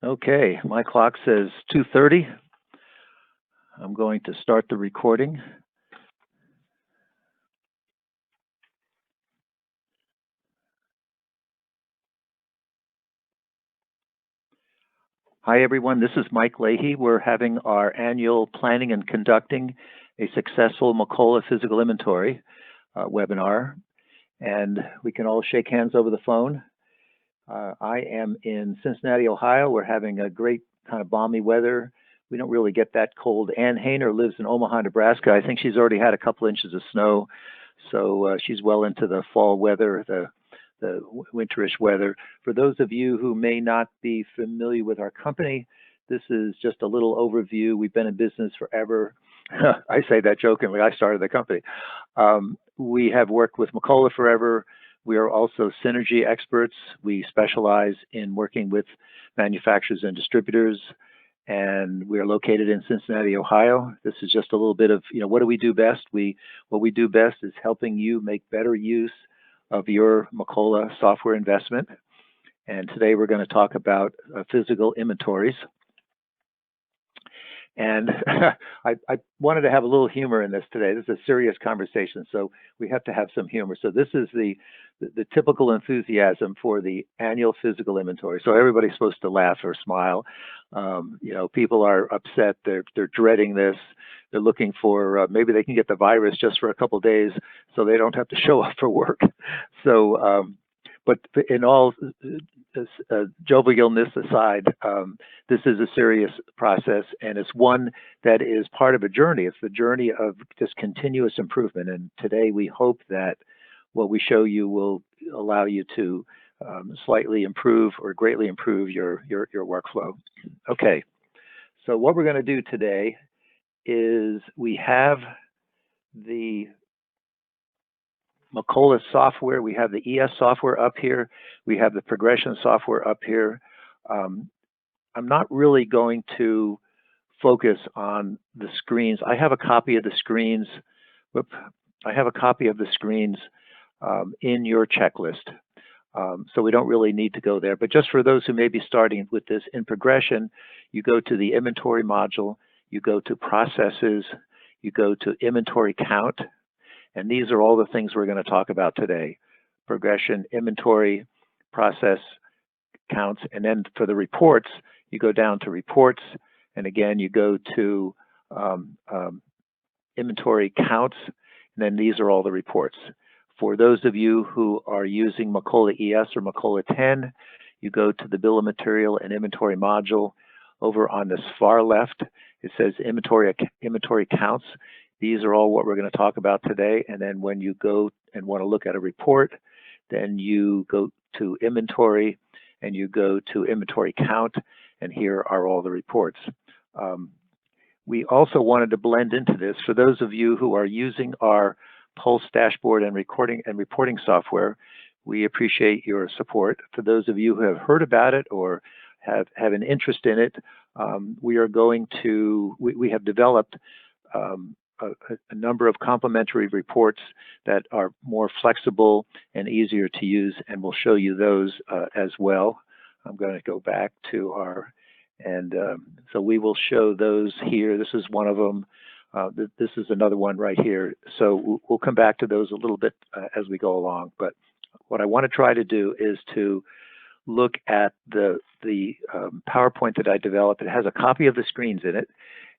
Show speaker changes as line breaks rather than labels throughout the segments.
Okay, my clock says 2:30. I'm going to start the recording. Hi, everyone. This is Mike Leahy. We're having our annual Planning and Conducting a Successful Macola Physical Inventory webinar, and we can all shake hands over the phone. I am in Cincinnati, Ohio. We're having a great kind of balmy weather. We don't really get that cold. Ann Hayner lives in Omaha, Nebraska. I think she's already had a couple inches of snow, so she's well into the fall weather, the winterish weather. For those of you who may not be familiar with our company, this is just a little overview. We've been in business forever. I say that jokingly. I started the company. We have worked with Macola forever. We are also synergy experts. We specialize in working with manufacturers and distributors, and we are located in Cincinnati, Ohio. This is just a little bit of, what do we do best? What we do best is helping you make better use of your Macola software investment. And today we're going to talk about physical inventories. And I wanted to have a little humor in this today. This is a serious conversation, so we have to have some humor. So this is the typical enthusiasm for the annual physical inventory. So everybody's supposed to laugh or smile. People are upset. They're dreading this. They're looking for maybe they can get the virus just for a couple of days, so they don't have to show up for work. So, but in all jovialness aside, this is a serious process, and it's one that is part of a journey. It's the journey of just continuous improvement. And today we hope that what we show you will allow you to slightly improve or greatly improve your workflow. Okay, so what we're going to do today is we have the Macola software, we have the ES software up here, we have the progression software up here. I'm not really going to focus on the screens. I have a copy of the screens. I have a copy of the screens in your checklist. So we don't really need to go there. But just for those who may be starting with this in progression, you go to the inventory module, you go to processes, you go to inventory count, and these are all the things we're going to talk about today: progression, inventory, process, counts. And then for the reports, you go down to reports, and again, you go to inventory counts, and then these are all the reports. For those of you who are using Macola ES or Macola 10, you go to the bill of material and inventory module. Over on this far left, it says inventory counts. These are all what we're going to talk about today. And then when you go and want to look at a report, then you go to inventory and you go to inventory count, and here are all the reports. We also wanted to blend into this. For those of you who are using our Pulse dashboard and reporting software, we appreciate your support. For those of you who have heard about it or have an interest in it, we have developed a number of complementary reports that are more flexible and easier to use, and we'll show you those as well. I'm going to go back to so we will show those here. This is one of them. This is another one right here. So we'll come back to those a little bit as we go along. But what I want to try to do is to look at the PowerPoint that I developed. It has a copy of the screens in it.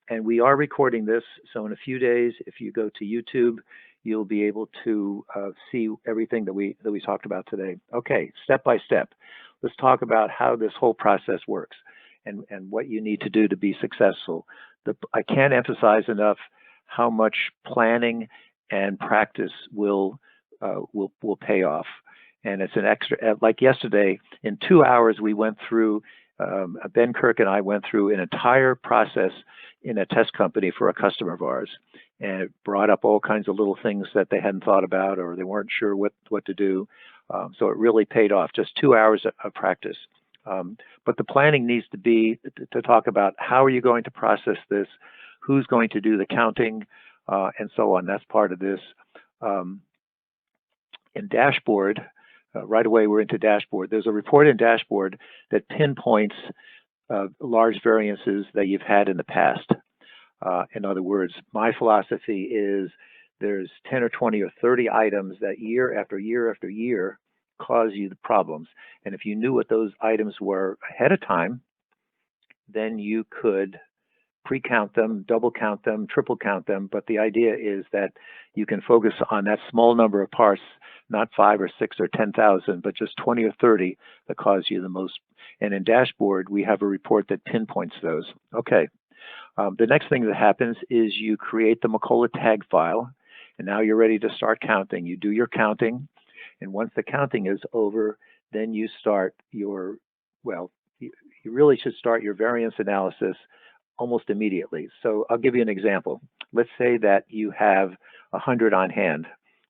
And we are recording this, so in a few days, if you go to YouTube, you'll be able to see everything that we talked about today. Okay, step by step, let's talk about how this whole process works and what you need to do to be successful. I can't emphasize enough how much planning and practice will pay off. And it's an extra, like yesterday, in 2 hours, we went through, Ben Kirk and I went through an entire process in a test company for a customer of ours, and it brought up all kinds of little things that they hadn't thought about or they weren't sure what to do. So it really paid off, just 2 hours of practice. But the planning needs to be to talk about how are you going to process this, who's going to do the counting, and so on. That's part of this. In dashboard, right away we're into dashboard. There's a report in dashboard that pinpoints large variances that you've had in the past. In other words, my philosophy is there's 10 or 20 or 30 items that year after year after year cause you the problems. And if you knew what those items were ahead of time, then you could pre-count them, double count them, triple count them. But the idea is that you can focus on that small number of parts, not 5 or 6 or 10,000, but just 20 or 30 that cause you the most. And in Dashboard, we have a report that pinpoints those. Okay. The next thing that happens is you create the Macola tag file, and now you're ready to start counting. You do your counting, and once the counting is over, then you start your, well, you really should start your variance analysis almost immediately. So I'll give you an example. Let's say that you have 100 on hand.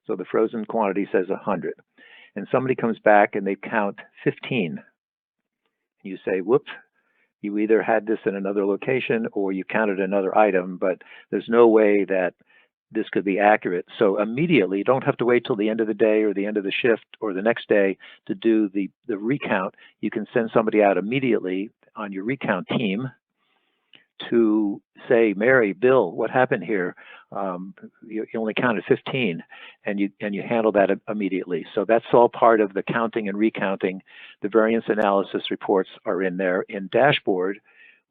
So the frozen quantity says 100, and somebody comes back and they count 15. You say, whoops. You either had this in another location or you counted another item, but there's no way that this could be accurate. So immediately, you don't have to wait till the end of the day or the end of the shift or the next day to do the recount. You can send somebody out immediately on your recount team to say, Mary, Bill, what happened here? You only counted 15, and you handle that immediately. So that's all part of the counting and recounting. The variance analysis reports are in there. In Dashboard,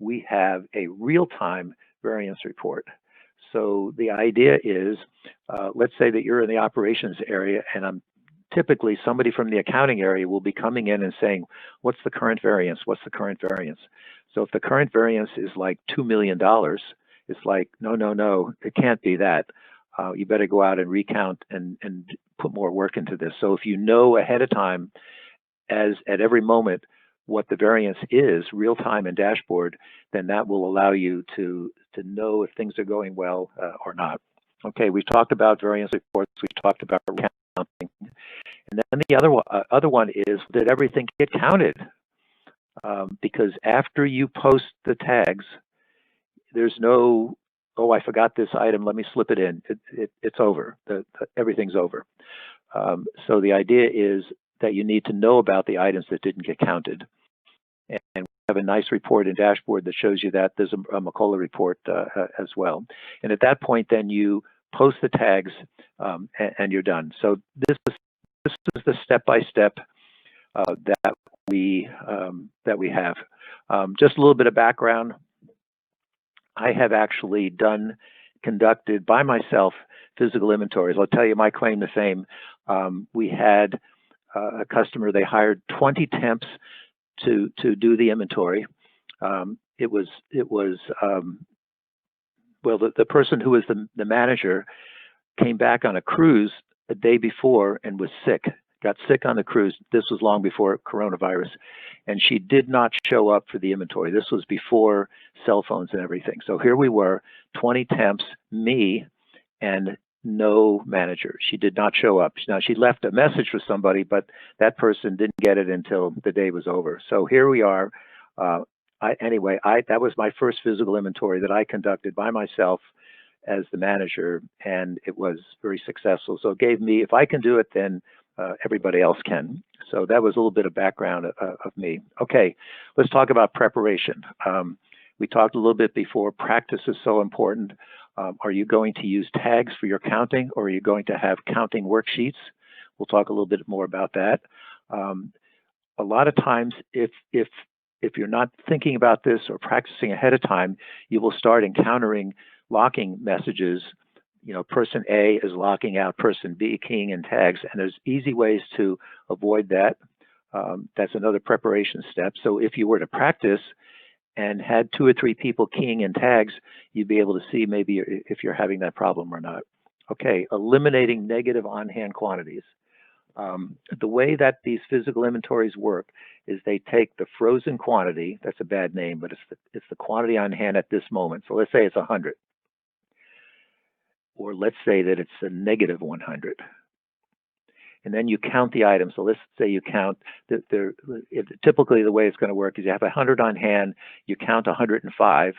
we have a real-time variance report. So the idea is, let's say that you're in the operations area, and typically somebody from the accounting area will be coming in and saying, what's the current variance? What's the current variance? So if the current variance is like $2 million, it's like, no, it can't be that. You better go out and recount and put more work into this. So if you know ahead of time, as at every moment, what the variance is, real time and Dashboard, then that will allow you to know if things are going well or not. Okay, we've talked about variance reports, we've talked about recounting. And then the other one is, did everything get counted? Because after you post the tags, there's no, oh, I forgot this item, let me slip it in. It's over. Everything's over. So the idea is that you need to know about the items that didn't get counted. And we have a nice report in Dashboard that shows you that. There's a Macola report as well. And at that point, then you post the tags and you're done. So this is the step-by-step that we have. Just a little bit of background. I have actually conducted by myself physical inventories. I'll tell you my claim to fame. We had a customer, they hired 20 temps to do the inventory. It was well, the person who was the manager came back on a cruise the day before and was sick. Got sick on the cruise. This was long before coronavirus. And she did not show up for the inventory. This was before cell phones and everything. So here we were, 20 temps, me, and no manager. She did not show up. Now, she left a message for somebody, but that person didn't get it until the day was over. So here we are. Anyway, that was my first physical inventory that I conducted by myself as the manager, and it was very successful. So it gave me, if I can do it, then everybody else can. So that was a little bit of background of me. Okay, let's talk about preparation. We talked a little bit before, practice is so important. Are you going to use tags for your counting, or are you going to have counting worksheets? We'll talk a little bit more about that. A lot of times, if you're not thinking about this or practicing ahead of time, you will start encountering locking messages. You know, person A is locking out person B, keying in tags, and there's easy ways to avoid that. That's another preparation step. So if you were to practice and had 2 or 3 people keying in tags, you'd be able to see maybe if you're having that problem or not. Okay, eliminating negative on-hand quantities. The way that these physical inventories work is they take the frozen quantity, that's a bad name, but it's the quantity on hand at this moment. So let's say it's 100. Or let's say that it's a negative 100. And then you count the items. So let's say you count, typically the way it's going to work is you have 100 on hand, you count 105.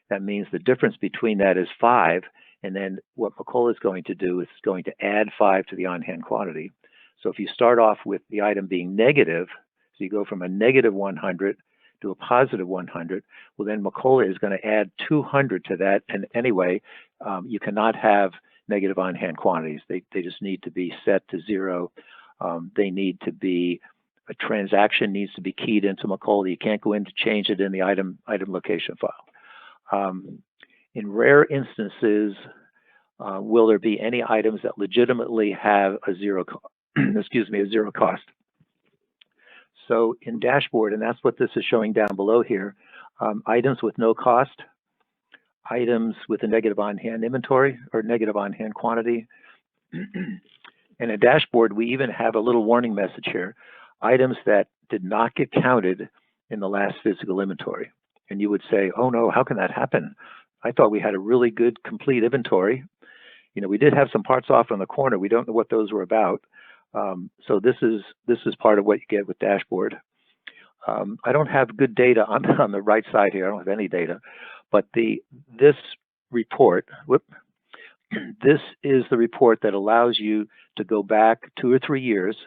That means the difference between that is 5. And then what Macola is going to do is going to add 5 to the on-hand quantity. So if you start off with the item being negative, so you go from a negative 100 do a positive 100, well then Macola is going to add 200 to that. And anyway, you cannot have negative on-hand quantities. They just need to be set to 0. They need to be, a transaction needs to be keyed into Macola. You can't go in to change it in the item location file. In rare instances, will there be any items that legitimately have a zero cost? So in dashboard, and that's what this is showing down below here, items with no cost, items with a negative on-hand inventory or negative on-hand quantity. And in dashboard, we even have a little warning message here, items that did not get counted in the last physical inventory. And you would say, oh no, how can that happen? I thought we had a really good complete inventory. You know, we did have some parts off on the corner. We don't know what those were about. So this is part of what you get with dashboard. I don't have good data on the right side here. I don't have any data, but this report, this is the report that allows you to go back 2 or 3 years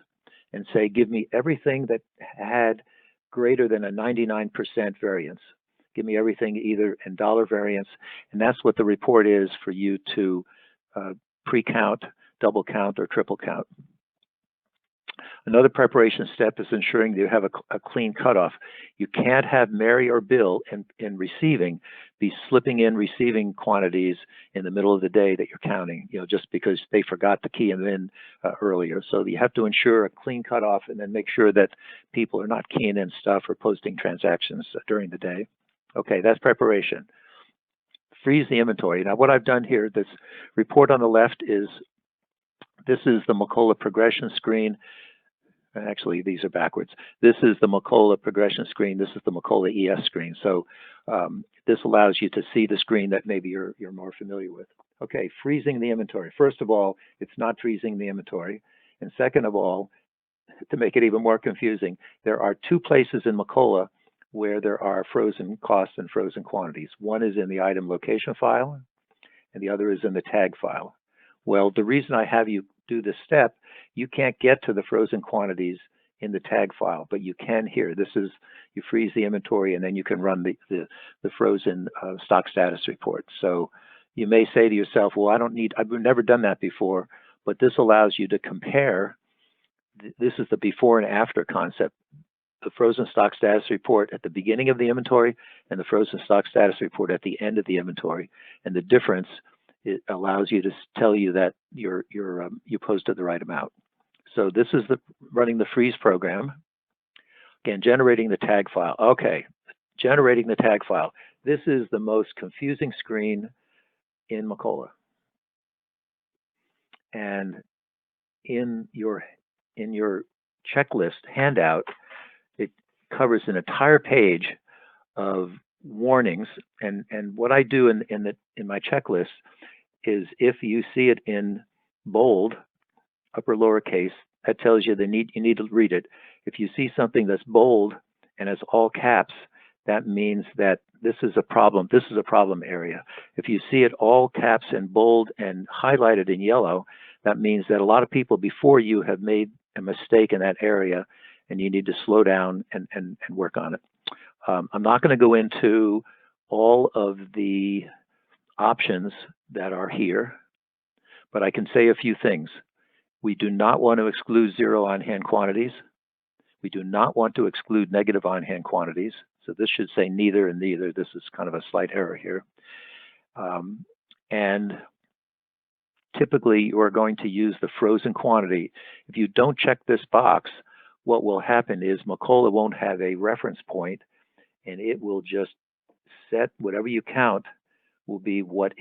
and say, give me everything that had greater than a 99% variance. Give me everything either in dollar variance, and that's what the report is for you to pre-count, double count, or triple count. Another preparation step is ensuring that you have a clean cutoff. You can't have Mary or Bill in receiving be slipping in receiving quantities in the middle of the day that you're counting, you know, just because they forgot to key them in earlier. So you have to ensure a clean cutoff and then make sure that people are not keying in stuff or posting transactions during the day. Okay, that's preparation. Freeze the inventory. Now what I've done here, this report on the left this is the Macola progression screen. Actually, these are backwards. This is the Macola progression screen. This is the Macola ES screen. So this allows you to see the screen that maybe you're more familiar with. Okay, freezing the inventory. First of all, it's not freezing the inventory. And second of all, to make it even more confusing, there are 2 places in Macola where there are frozen costs and frozen quantities. One is in the item location file, and the other is in the tag file. Well, the reason I have you do this step, you can't get to the frozen quantities in the tag file, but you can here. This is, you freeze the inventory and then you can run the frozen stock status report. So you may say to yourself, well, I've never done that before, but this allows you to compare. This is the before and after concept. The frozen stock status report at the beginning of the inventory and the frozen stock status report at the end of the inventory. And the difference, it allows you to tell you that you posted the right amount. So this is running the freeze program. Again, generating the tag file. Okay, generating the tag file. This is the most confusing screen in Macola. And in your checklist handout, it covers an entire page of warnings. And what I do in my checklist is, if you see it in bold, upper lowercase, that tells you you need to read it. If you see something that's bold and it's all caps, that means that this is a problem. This is a problem area. If you see it all caps and bold and highlighted in yellow, that means that a lot of people before you have made a mistake in that area, and you need to slow down and work on it. I'm not going to go into all of the options that are here, but I can say a few things. We do not want to exclude 0 on-hand quantities. We do not want to exclude negative on-hand quantities. So this should say neither and neither. This is kind of a slight error here. And typically, you are going to use the frozen quantity. If you don't check this box, what will happen is Macola won't have a reference point, and it will just set whatever you count will be what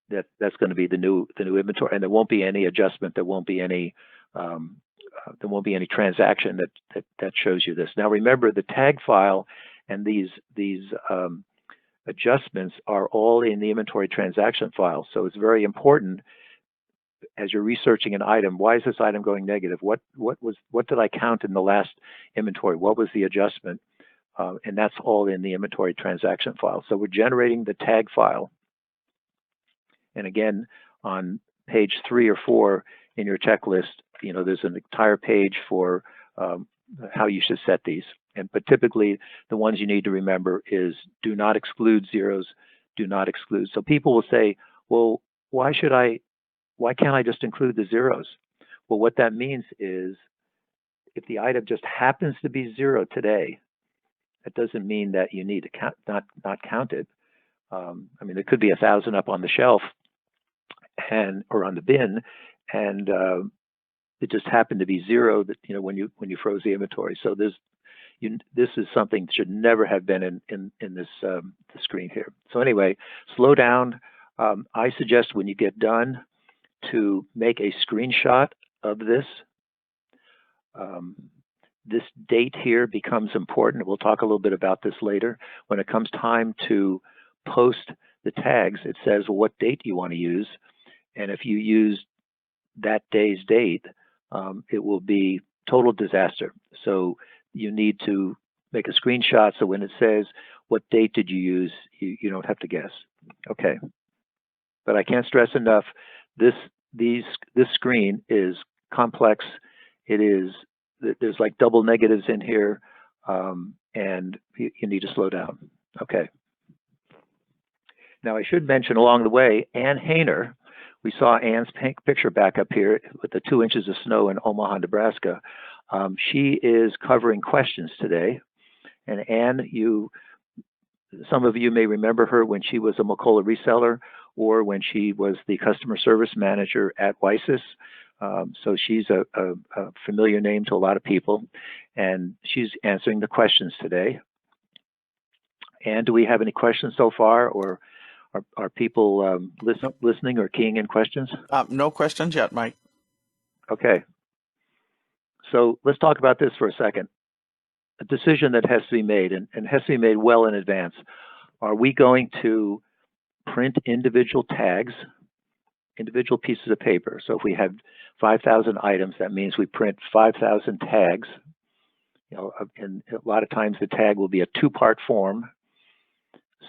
that's going to be the new inventory, and there won't be any adjustment. There won't be any transaction that shows you this. Now remember, the tag file and these adjustments are all in the inventory transaction file. So it's very important as you're researching an item. Why is this item going negative? What did I count in the last inventory? What was the adjustment? And that's all in the inventory transaction file. So we're generating the tag file. And again, on page 3 or 4 in your checklist, there's an entire page for how you should set these. But typically, the ones you need to remember is do not exclude zeros, do not exclude. So people will say, well, why can't I just include the zeros? Well, what that means is if the item just happens to be 0 today, that doesn't mean that you need to count, not count it. I mean, there could be 1,000 up on the shelf or on the bin, and it just happened to be 0 that, when you froze the inventory. So this is something that should never have been in this the screen here. So anyway, slow down. I suggest when you get done to make a screenshot of this. This date here becomes important. We'll talk a little bit about this later. When it comes time to post the tags, it says, well, what date do you want to use? And if you use that day's date, it will be total disaster. So you need to make a screenshot so when it says, what date did you use, you don't have to guess. Okay. But I can't stress enough, this screen is complex. There's like double negatives in here, and you need to slow down. Okay. Now I should mention along the way, Ann Hayner, we saw Ann's picture back up here with the 2 inches of snow in Omaha, Nebraska. She is covering questions today. And Ann, some of you may remember her when she was a Macola reseller or when she was the customer service manager at Wysis. So she's a familiar name to a lot of people, and she's answering the questions today. And do we have any questions so far, or are people listening or keying in questions?
No questions yet, Mike.
Okay. So let's talk about this for a second. A decision that has to be made, and has to be made well in advance. Are we going to print individual tags, individual pieces of paper? So if we have 5,000 items, that means we print 5,000 tags. And a lot of times the tag will be a 2-part form.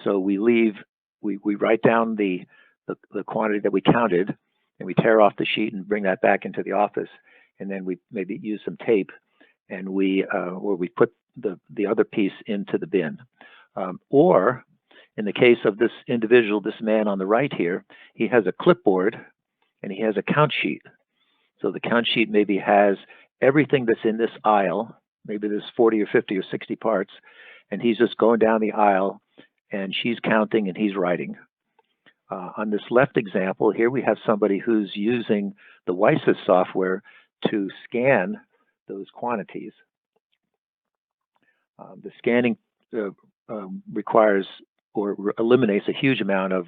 So we write down the quantity that we counted, and we tear off the sheet and bring that back into the office. And then we maybe use some tape, and we put the other piece into the bin. Or in the case of this individual, this man on the right here, he has a clipboard and he has a count sheet. So the count sheet maybe has everything that's in this aisle. Maybe there's 40 or 50 or 60 parts, and he's just going down the aisle, and she's counting and he's writing. On this left example, here we have somebody who's using the Wysis software to scan those quantities. The scanning requires or eliminates a huge amount of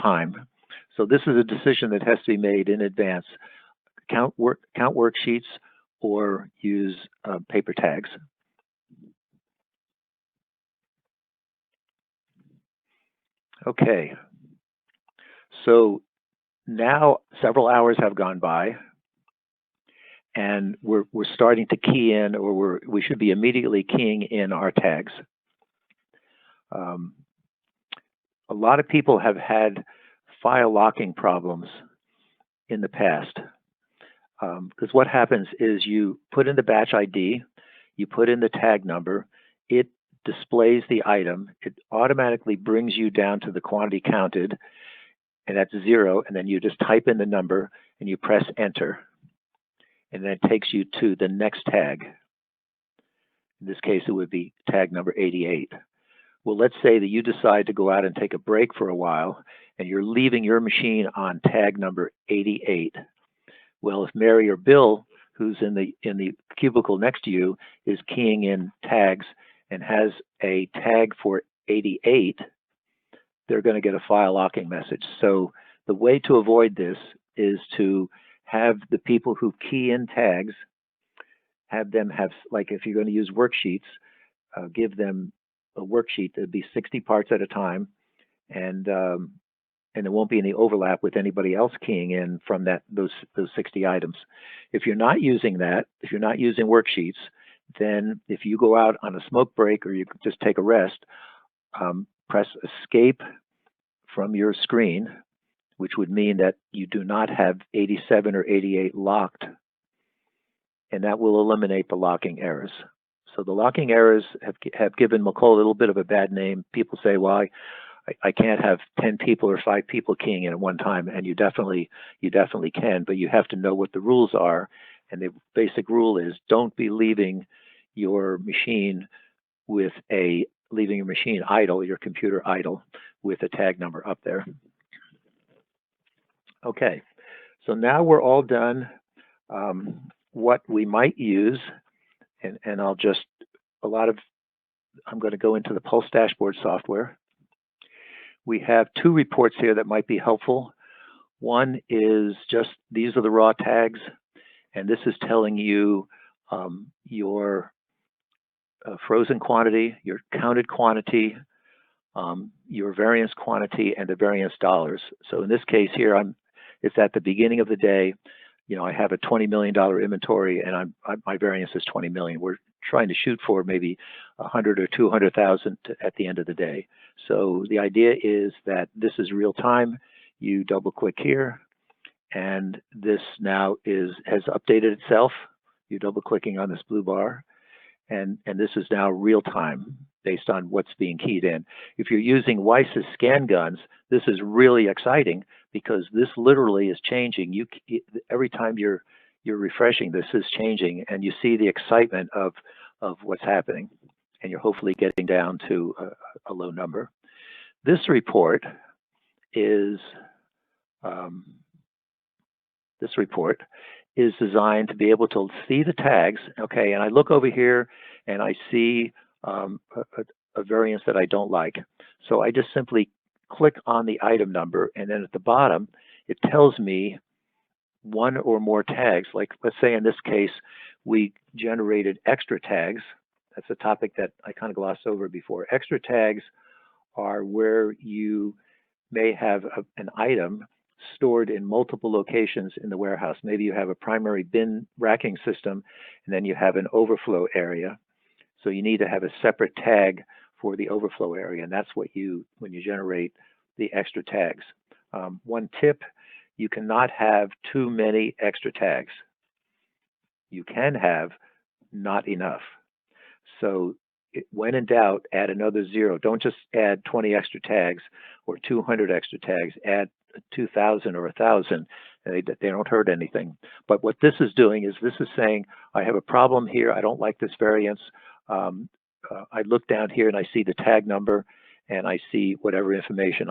time. So this is a decision that has to be made in advance. Count worksheets or use paper tags. Okay. So now several hours have gone by, and we're starting to key in, or we should be immediately keying in our tags. A lot of people have had file locking problems in the past, because what happens is you put in the batch ID, you put in the tag number, it displays the item, it automatically brings you down to the quantity counted, and that's 0, and then you just type in the number and you press enter, and then it takes you to the next tag. In this case, it would be tag number 88. Well, let's say that you decide to go out and take a break for a while, and you're leaving your machine on tag number 88. Well, if Mary or Bill, who's in the cubicle next to you, is keying in tags and has a tag for 88, they're going to get a file locking message. So the way to avoid this is to have the people who key in tags, have them have, like if you're going to use worksheets, give them a worksheet that'd be 60 parts at a time, and there won't be any overlap with anybody else keying in from those 60 items. If you're not using that, if you're not using worksheets, then if you go out on a smoke break or you just take a rest, press escape from your screen, which would mean that you do not have 87 or 88 locked, and that will eliminate the locking errors. So the locking errors have given Macola a little bit of a bad name. People say, well, I can't have 10 people or 5 people keying in at one time, and you definitely can, but you have to know what the rules are. And the basic rule is don't be leaving your machine idle, your computer idle, with a tag number up there. Okay, so now we're all done. What we might use, and I'm going to go into the Pulse dashboard software. We have 2 reports here that might be helpful. One is just, these are the raw tags, and this is telling you your frozen quantity, your counted quantity, your variance quantity, and the variance dollars. So in this case here, it's at the beginning of the day. You know, I have a $20 million inventory, and my variance is 20 million. We're trying to shoot for maybe 100 or 200,000 at the end of the day. So the idea is that this is real time. You double click here, and this now has updated itself. You're double clicking on this blue bar, and this is now real time based on what's being keyed in. If you're using Weiss's scan guns, this is really exciting because this literally is changing. Every time you're refreshing, this is changing, and you see the excitement of what's happening, and you're hopefully getting down to a low number. This report is designed to be able to see the tags. Okay, and I look over here and I see a variance that I don't like. So I just simply click on the item number, and then at the bottom, it tells me one or more tags. Like, let's say in this case, we generated extra tags. That's a topic that I kind of glossed over before. Extra tags are where you may have an item stored in multiple locations in the warehouse. Maybe you have a primary bin racking system, and then you have an overflow area. So you need to have a separate tag for the overflow area, and that's what when you generate the extra tags. One tip, you cannot have too many extra tags. You can have not enough. So when in doubt, add another 0. Don't just add 20 extra tags or 200 extra tags. Add 2,000 or 1,000. They don't hurt anything. But what this is doing is this is saying, I have a problem here. I don't like this variance. I look down here and I see the tag number, and I see whatever information,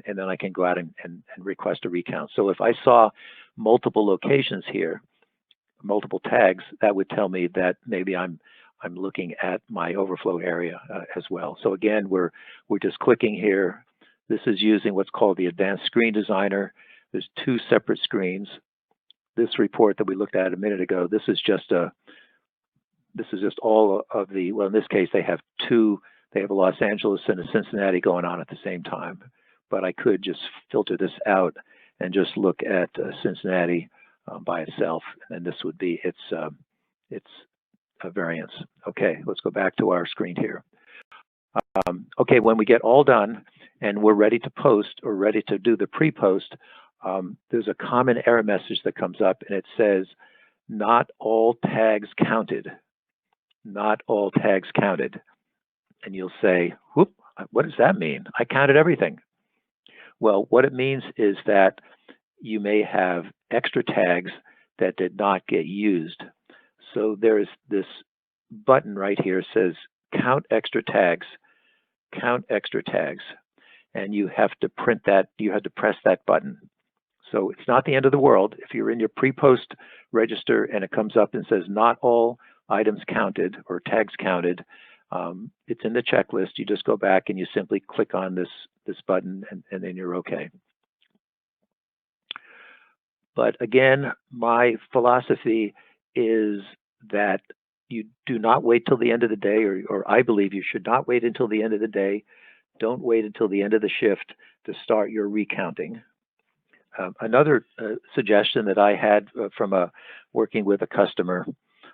and then I can go out and request a recount. So if I saw multiple locations here, multiple tags, that would tell me that maybe I'm looking at my overflow area as well. So again, we're just clicking here. This is using what's called the Advanced Screen Designer. There's 2 separate screens. This report that we looked at a minute ago, this is just all of the, well, in this case, they have 2. They have a Los Angeles and a Cincinnati going on at the same time. But I could just filter this out and just look at Cincinnati by itself, and this would be its a variance. Okay, let's go back to our screen here. Okay, when we get all done and we're ready to post or ready to do the pre-post, there's a common error message that comes up, and it says, not all tags counted. Not all tags counted. And you'll say, whoop, what does that mean? I counted everything. Well, what it means is that you may have extra tags that did not get used. So there's this button right here says count extra tags, and you have to print that, you have to press that button. So it's not the end of the world. If you're in your pre-post register and it comes up and says not all items counted or tags counted, it's in the checklist. You just go back and you simply click on this button, and then you're okay. But again, my philosophy is that you do not wait till the end of the day, or I believe you should not wait until the end of the day. Don't wait until the end of the shift to start your recounting. Another suggestion that I had from working with a customer,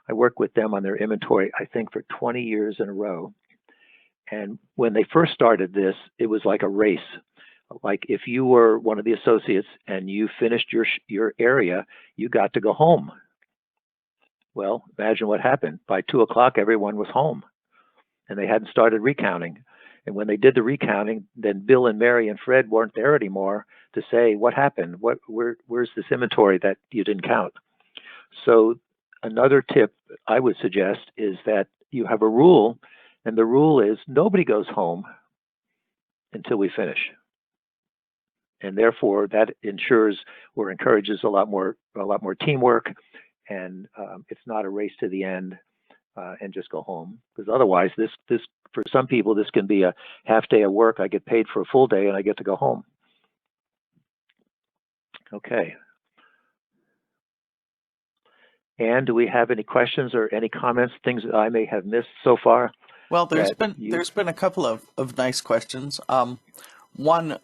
I worked with them on their inventory, I think, for 20 years in a row. And when they first started this, it was like a race. Like if you were one of the associates and you finished your area, you got to go home. Well, imagine what happened. By 2 o'clock, everyone was home, and they hadn't started recounting. And when they did the recounting, then Bill and Mary and Fred weren't there anymore to say, what happened? Where's this inventory that you didn't count? So another tip I would suggest is that you have a rule, and the rule is nobody goes home until we finish. And therefore, that ensures or encourages a lot more teamwork, and it's not a race to the end and just go home. Because otherwise, this for some people, this can be a half day of work. I get paid for a full day, and I get to go home. Okay. Ann, do we have any questions or any comments, things that I may have missed so far?
Well, there's been a couple of nice questions. One,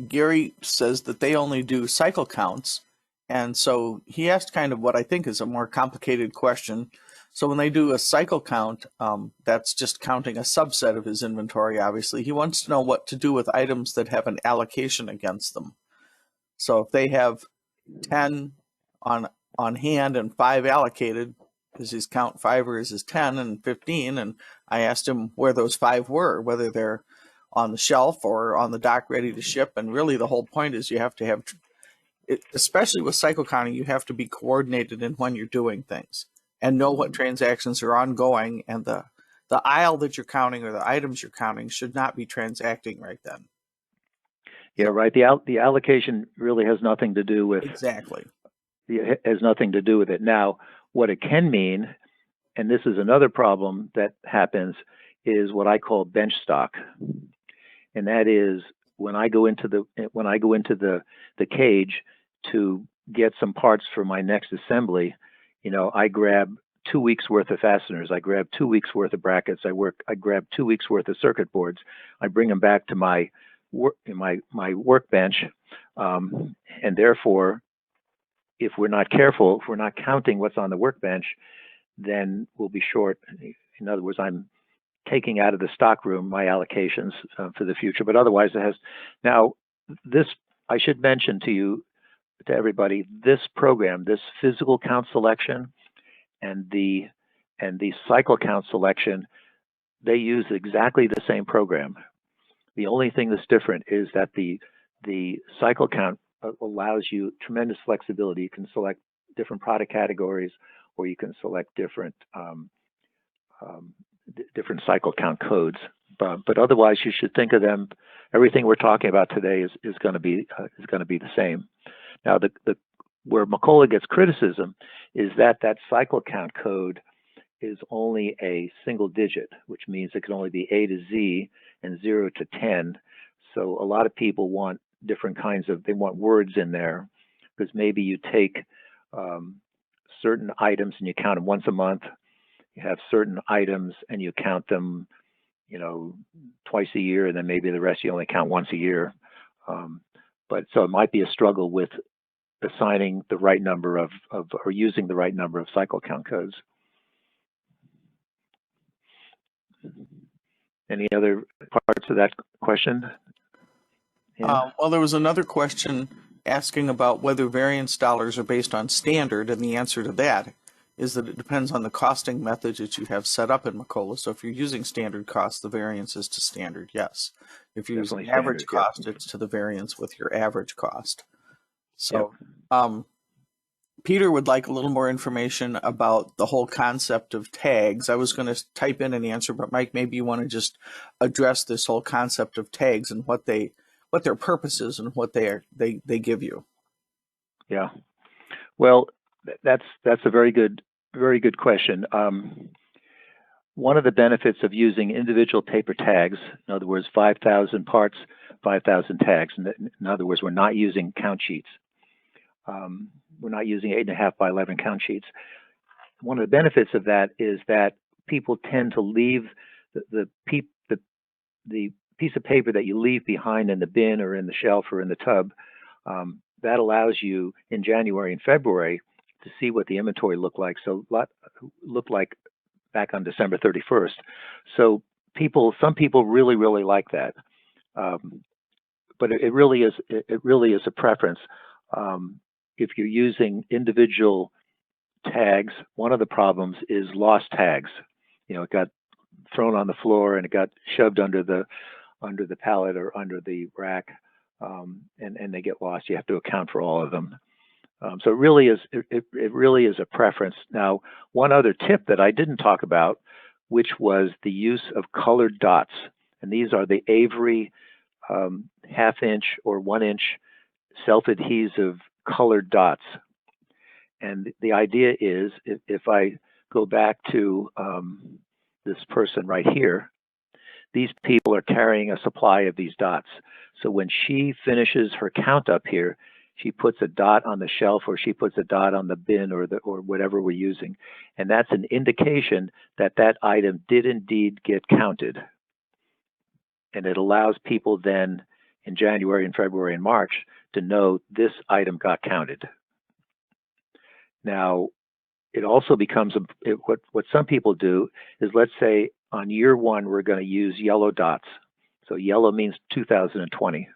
Gary says that they only do cycle counts, and so he asked kind of what I think is a more complicated question. So when they do a cycle count, that's just counting a subset of his inventory, obviously. He wants to know what to do with items that have an allocation against them. So if they have 10 on hand and 5 allocated, is his count 5 or is his 10 and 15? And I asked him where those 5 were, whether they're on the shelf or on the dock ready to ship. And really the whole point is you have to have, especially with cycle counting, you have to be coordinated in when you're doing things and know what transactions are ongoing, and the aisle that you're counting or the items you're counting should not be transacting right then.
Yeah, right. The allocation really has nothing to do with
exactly.
It has nothing to do with it. Now, what it can mean, and this is another problem that happens, is what I call bench stock, and that is when I go into the cage to get some parts for my next assembly, I grab 2 weeks worth of fasteners, I grab 2 weeks worth of brackets, I grab 2 weeks worth of circuit boards, I bring them back to my workbench, and therefore, if we're not careful, if we're not counting what's on the workbench, then we'll be short. In other words, I'm taking out of the stock room my allocations for the future, but otherwise it has. Now, this, I should mention to everybody, this program, this physical count selection and the cycle count selection, they use exactly the same program. The only thing that's different is that the cycle count allows you tremendous flexibility. You can select different product categories, or you can select different different cycle count codes. But otherwise, you should think of them. Everything we're talking about today is going to be the same. Now, where Macola gets criticism is that cycle count code is only a single digit, which means it can only be A to Z and 0 to 10. So a lot of people want different kinds of, they want words in there, because maybe you take certain items and you count them once a month. You have certain items and you count them, twice a year, and then maybe the rest you only count once a year. But so it might be a struggle with assigning the right number of or using the right number of cycle count codes. Any other parts of that question?
Yeah. Well, there was another question asking about whether variance dollars are based on standard, and the answer to that is that it depends on the costing method that you have set up in Macola. So if you're using standard cost, the variance is to standard, yes. If you're using average cost, it's to the variance with your average cost. So Peter would like a little more information about the whole concept of tags. I was going to type in an answer, but Mike, maybe you want to just address this whole concept of tags and what their purpose is and what they give you. Yeah.
Well, that's a very good question. One of the benefits of using individual paper tags, in other words, 5,000 parts, 5,000 tags. In other words, we're not using count sheets. We're not using 8.5 by 11 count sheets. One of the benefits of that is that people tend to leave the piece of paper that you leave behind in the bin or in the shelf or in the tub. That allows you in January and February to see what the inventory looked like. So looked like back on December 31st. So some people really, really like that. But it really is a preference. If you're using individual tags, one of the problems is lost tags. You know, it got thrown on the floor and it got shoved under the pallet or under the rack, and they get lost. You have to account for all of them. So it really is a preference. Now, one other tip that I didn't talk about, which was the use of colored dots, and these are the Avery half-inch or 1-inch self-adhesive colored dots. And the idea is, if I go back to this person right here, these people are carrying a supply of these dots. So when she finishes her count up here, she puts a dot on the shelf, or she puts a dot on the bin, or whatever we're using. And that's an indication that that item did indeed get counted. And it allows people then in January and February and March to know this item got counted. Now, it also becomes what some people do is, let's say on year one, we're going to use yellow dots. So yellow means 2020.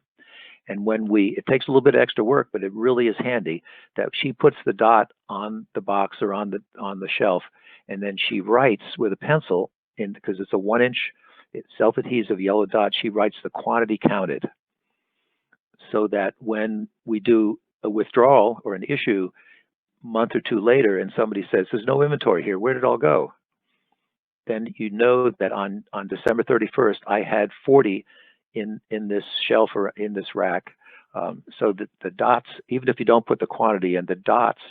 And when it takes a little bit of extra work, but it really is handy that she puts the dot on the box or on the shelf, and then she writes with a pencil, because it's a 1-inch self-adhesive yellow dot, she writes the quantity counted, so that when we do a withdrawal or an issue a month or two later and somebody says, there's no inventory here, where did it all go? Then you know that on December 31st, I had 40 in this shelf or in this rack. So that the dots, even if you don't put the quantity in, the dots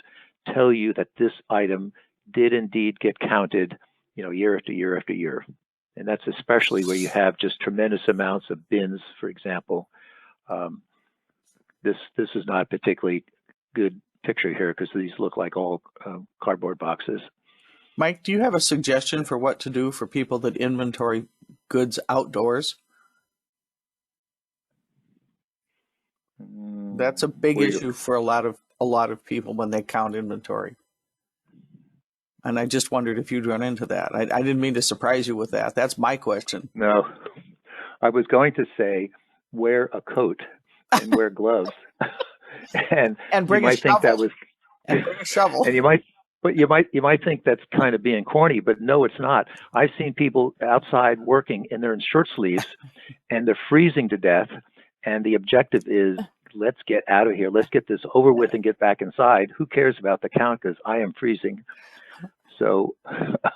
tell you that this item did indeed get counted, year after year after year. And that's especially where you have just tremendous amounts of bins, for example. This is not a particularly good picture here because these look like all cardboard boxes.
Mike, do you have a suggestion for what to do for people that inventory goods outdoors? That's a big issue for a lot of people when they count inventory. And I just wondered if you'd run into that. I didn't mean to surprise you with that. That's my question.
No, I was going to say wear a coat and wear gloves, and
bring
you might think that was
and bring a shovel.
And you might think that's kind of being corny, but no, it's not. I've seen people outside working and they're in shirt sleeves and they're freezing to death, and the objective is, let's get out of here. Let's get this over with and get back inside. Who cares about the count, because I am freezing. So,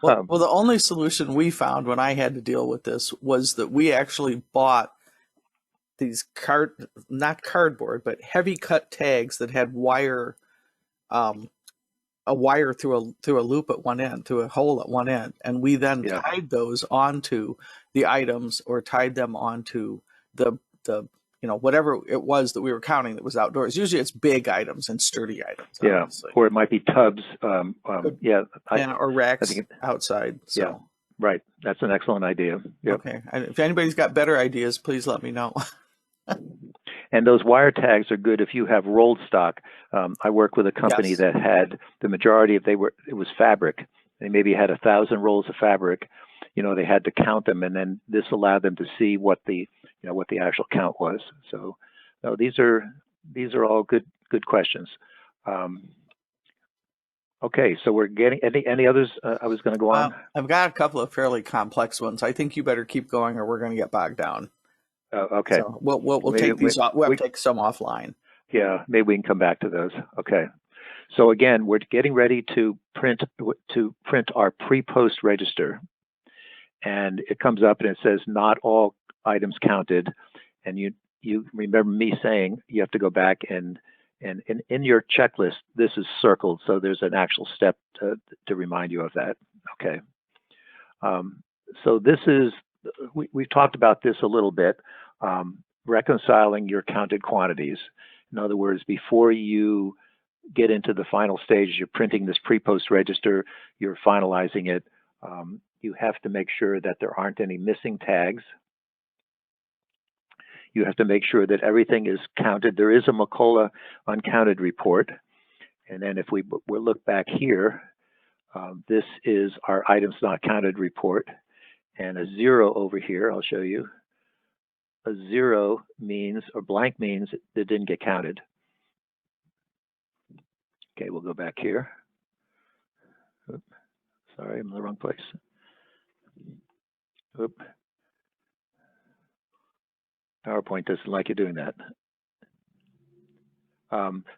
well, the only solution we found when I had to deal with this was that we actually bought these not cardboard, but heavy cut tags that had wire, a wire through a loop at one end, through a hole at one end, and we then tied those onto the items, or tied them onto the whatever it was that we were counting that was outdoors. Usually it's big items and sturdy items.
Yeah, obviously. Or it might be tubs.
Or racks outside. So.
Yeah, right. That's an excellent idea. Yep.
Okay. If anybody's got better ideas, please let me know.
And those wire tags are good if you have rolled stock. I work with a company that had the majority of it was fabric. They maybe had 1,000 rolls of fabric. They had to count them, and then this allowed them to see what the actual count was. So, no, these are all good questions. Okay, so we're getting any others? I was going to go on.
I've got a couple of fairly complex ones. I think you better keep going, or we're going to get bogged down.
Okay.
So we'll take these off. We'll take some offline.
Yeah, maybe we can come back to those. Okay. So again, we're getting ready to print our pre-post register, and it comes up and it says not all items counted, and you remember me saying you have to go back and in your checklist this is circled, so there's an actual step to remind you of that. Okay. So this is we've talked about this a little bit, reconciling your counted quantities. In other words, before you get into the final stage, you're printing this pre-post register, you're finalizing it. You have to make sure that there aren't any missing tags. You have to make sure that everything is counted. There is a Macola uncounted report. And then if we look back here, this is our items not counted report. And a 0 over here, I'll show you. A 0 means, or blank means, it didn't get counted. Okay, we'll go back here. Oop, sorry, I'm in the wrong place. Oop. PowerPoint doesn't like you doing that.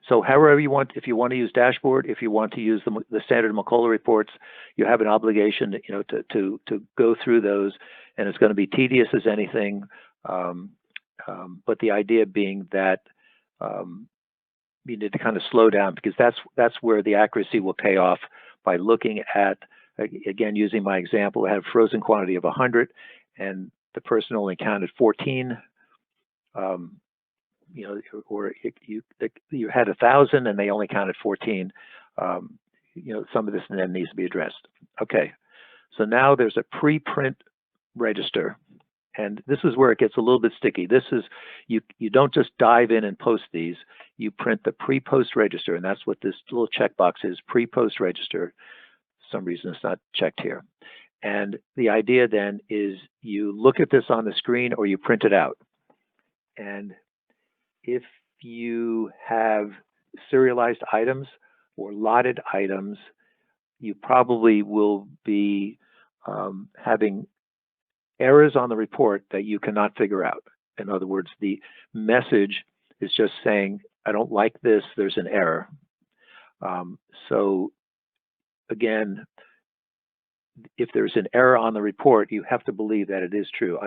So however you want, if you want to use dashboard, if you want to use the standard Macola reports, you have an obligation, to go through those, and it's going to be tedious as anything. But the idea being that you need to kind of slow down, because that's where the accuracy will pay off by looking at, again, using my example, I have frozen quantity of 100, and the person only counted 14. Or you had 1,000 and they only counted 14. Some of this then needs to be addressed. Okay, so now there's a preprint register, and this is where it gets a little bit sticky. This is, you don't just dive in and post these, you print the pre-post register, and that's what this little checkbox is, pre-post register. For some reason it's not checked here. And the idea then is you look at this on the screen or you print it out. And if you have serialized items or lotted items, you probably will be having errors on the report that you cannot figure out. In other words, the message is just saying, I don't like this, there's an error. So again, if there's an error on the report, you have to believe that it is true.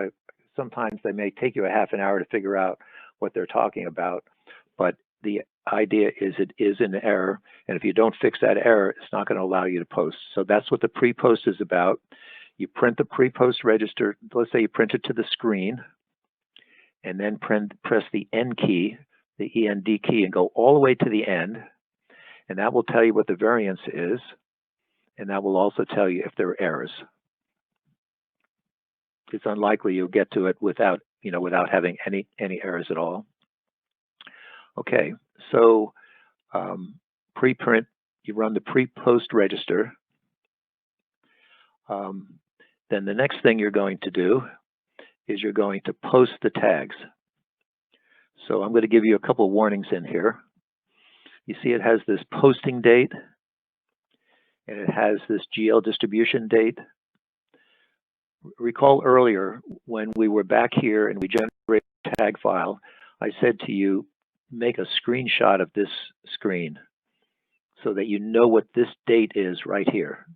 Sometimes they may take you a half an hour to figure out what they're talking about, but the idea is it is an error, and if you don't fix that error, it's not going to allow you to post. So that's what the pre-post is about. You print the pre-post register. Let's say you print it to the screen, and then press the N key, the END key, and go all the way to the end, and that will tell you what the variance is, and that will also tell you if there are errors. It's unlikely you'll get to it without having any errors at all. Okay, so preprint, you run the pre-post register. Then the next thing you're going to do is you're going to post the tags. So I'm going to give you a couple of warnings in here. You see it has this posting date, and it has this GL distribution date. Recall earlier when we were back here and we generated a tag file, I said to you, make a screenshot of this screen so that you know what this date is right here.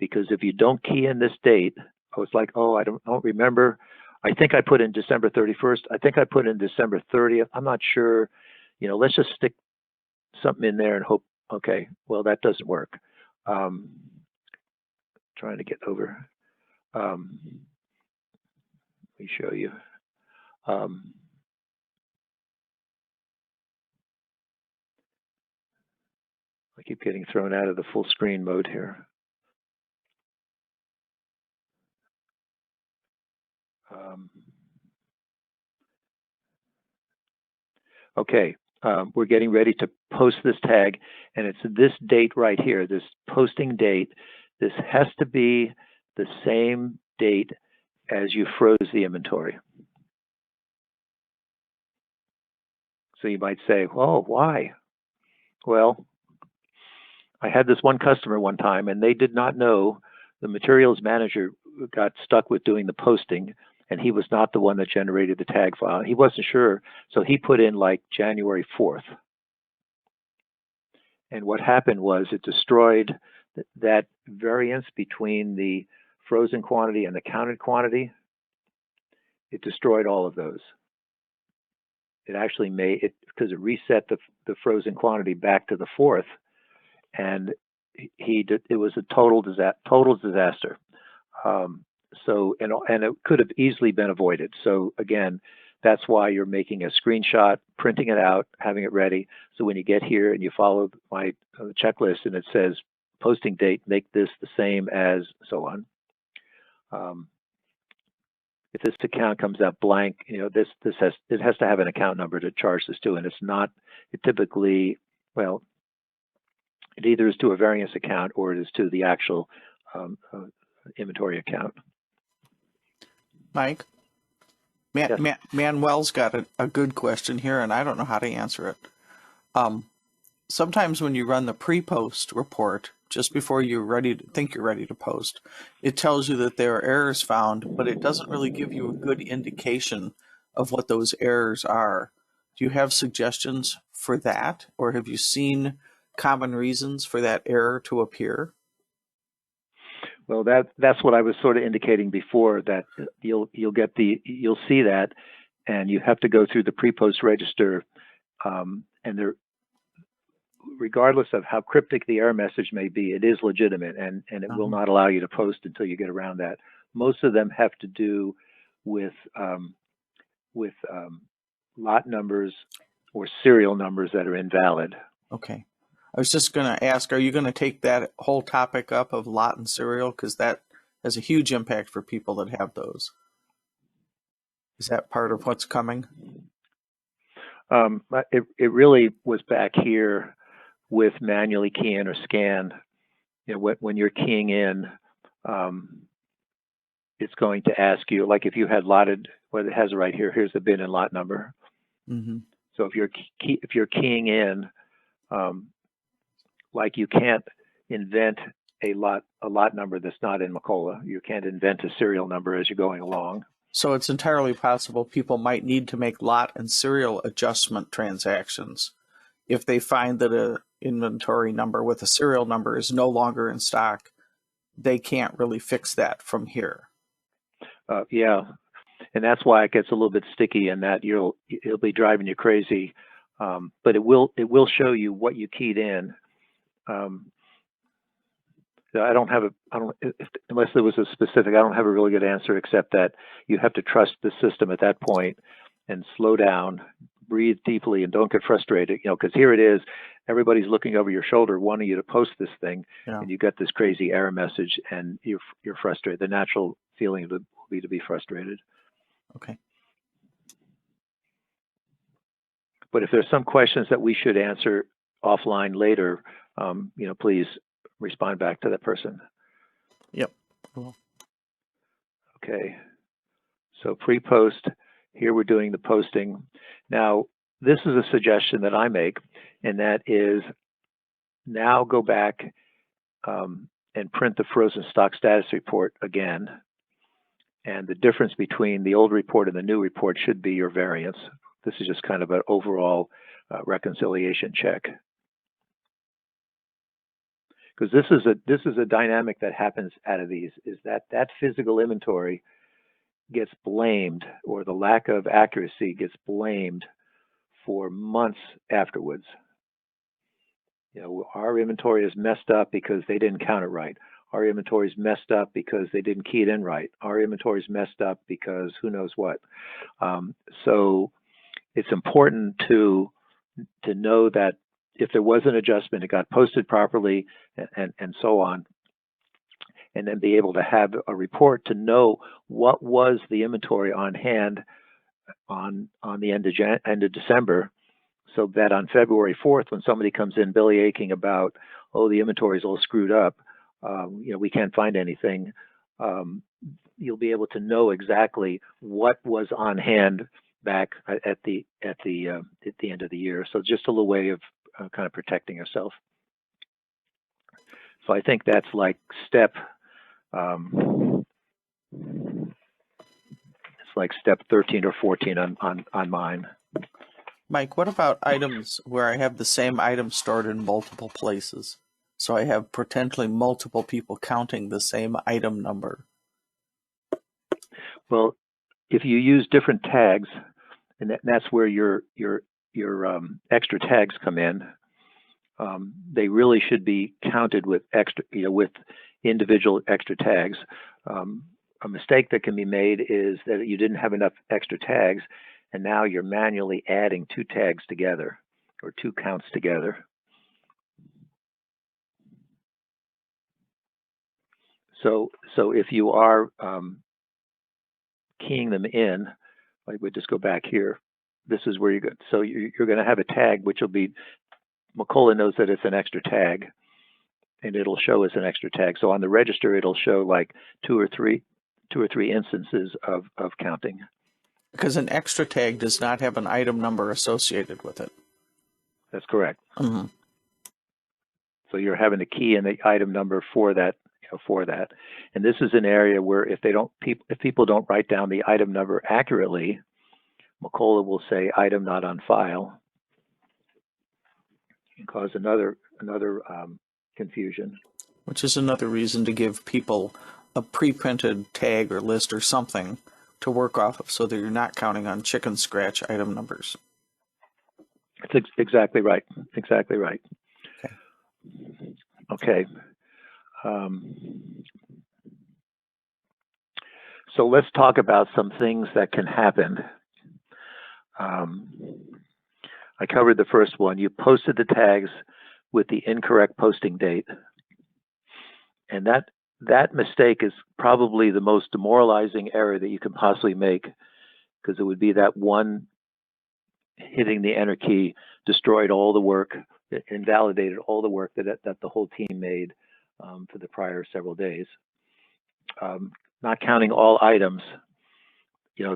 Because if you don't key in this date, I was like, oh, I don't remember. I think I put in December 31st. I think I put in December 30th. I'm not sure. Let's just stick something in there and hope. Okay, well, that doesn't work. Trying to get over. Let me show you. I keep getting thrown out of the full screen mode here. Okay, we're getting ready to post this tag, and it's this date right here, this posting date. This has to be the same date as you froze the inventory. So you might say, oh, why? Well, I had this one customer one time, and they did not know, the materials manager got stuck with doing the posting, and he was not the one that generated the tag file. He wasn't sure, so he put in like January 4th. And what happened was it destroyed that variance between the frozen quantity and the counted quantity. It destroyed all of those. It actually made it, because it reset the frozen quantity back to the 4th, and it was a total disaster. So it could have easily been avoided. So again, that's why you're making a screenshot, printing it out, having it ready. So when you get here and you follow my checklist and it says posting date, make this the same as so on. If this account comes out blank, it has to have an account number to charge this to, and it's not. It typically, well, it either is to a variance account or it is to the actual inventory account.
Mike, Manuel's got a good question here, and I don't know how to answer it. sometimes when you run the pre-post report, just before you're ready to think you're ready to post, it tells you that there are errors found, but it doesn't really give you a good indication of what those errors are. Do you have suggestions for that, or have you seen common reasons for that error to appear?
Well, that's what I was sort of indicating before, that you'll see that, and you have to go through the pre-post register, and there, regardless of how cryptic the error message may be, it is legitimate, and it will not allow you to post until you get around that. Most of them have to do with lot numbers or serial numbers that are invalid.
Okay. I was just going to ask, are you going to take that whole topic up of lot and serial? Because that has a huge impact for people that have those. Is that part of what's coming?
It really was back here with manually key in or scan. You know, when you're keying in, it's going to ask you, like if you had lotted, well, it has it right here. Here's the bin and lot number.
Mm-hmm.
So if you're keying in, like you can't invent a lot number that's not in Macola. You can't invent a serial number as you're going along.
So it's entirely possible people might need to make lot and serial adjustment transactions if they find that an inventory number with a serial number is no longer in stock. They can't really fix that from here.
Yeah, and that's why it gets a little bit sticky, and that it'll be driving you crazy. But it will show you what you keyed in. Unless there was a specific, I don't have a really good answer, except that you have to trust the system at that point and slow down, breathe deeply, and don't get frustrated. You know, because here it is, everybody's looking over your shoulder wanting you to post this thing, and you get this crazy error message, and you're frustrated. The natural feeling will be to be frustrated.
Okay.
But if there's some questions that we should answer offline later, you know, please respond back to that person.
Yep. Cool.
Okay. So pre-post, here we're doing the posting. Now, this is a suggestion that I make, and that is now go back and print the frozen stock status report again. And the difference between the old report and the new report should be your variance. This is just kind of an overall reconciliation check. Because this is a dynamic that happens out of these, is that physical inventory gets blamed, or the lack of accuracy gets blamed for months afterwards. You know, our inventory is messed up because they didn't count it right. Our inventory is messed up because they didn't key it in right. Our inventory is messed up because who knows what. So it's important to know that if there was an adjustment, it got posted properly, and so on, and then be able to have a report to know what was the inventory on hand on the end of December, so that on February 4th, when somebody comes in belly aching about, oh, the inventory is all screwed up, you know, we can't find anything, you'll be able to know exactly what was on hand back at the end of the year. So just a little way of kind of protecting yourself. So I think that's like step. It's like step 13 or 14 on mine.
Mike, what about items where I have the same item stored in multiple places? So I have potentially multiple people counting the same item number.
Well, if you use different tags, and that's where your extra tags come in. They really should be counted with extra, you know, with individual extra tags. A mistake that can be made is that you didn't have enough extra tags, and now you're manually adding two tags together, or two counts together. So if you are keying them in, like we just go back here, this is where you go. So you're going to have a tag, which will be, Macola knows that it's an extra tag, and it'll show as an extra tag. So on the register, it'll show like two or three instances of counting.
Because an extra tag does not have an item number associated with it.
That's correct.
Mm-hmm.
So you're having to key in the item number for that, And this is an area where if people don't write down the item number accurately, Macola will say item not on file and cause another confusion.
Which is another reason to give people a pre-printed tag or list or something to work off of, so that you're not counting on chicken scratch item numbers.
That's exactly right. Exactly right. Okay. So let's talk about some things that can happen. I covered the first one. You posted the tags with the incorrect posting date. And that mistake is probably the most demoralizing error that you can possibly make, because it would be that one hitting the enter key destroyed all the work, invalidated all the work that the whole team made for the prior several days. Not counting all items,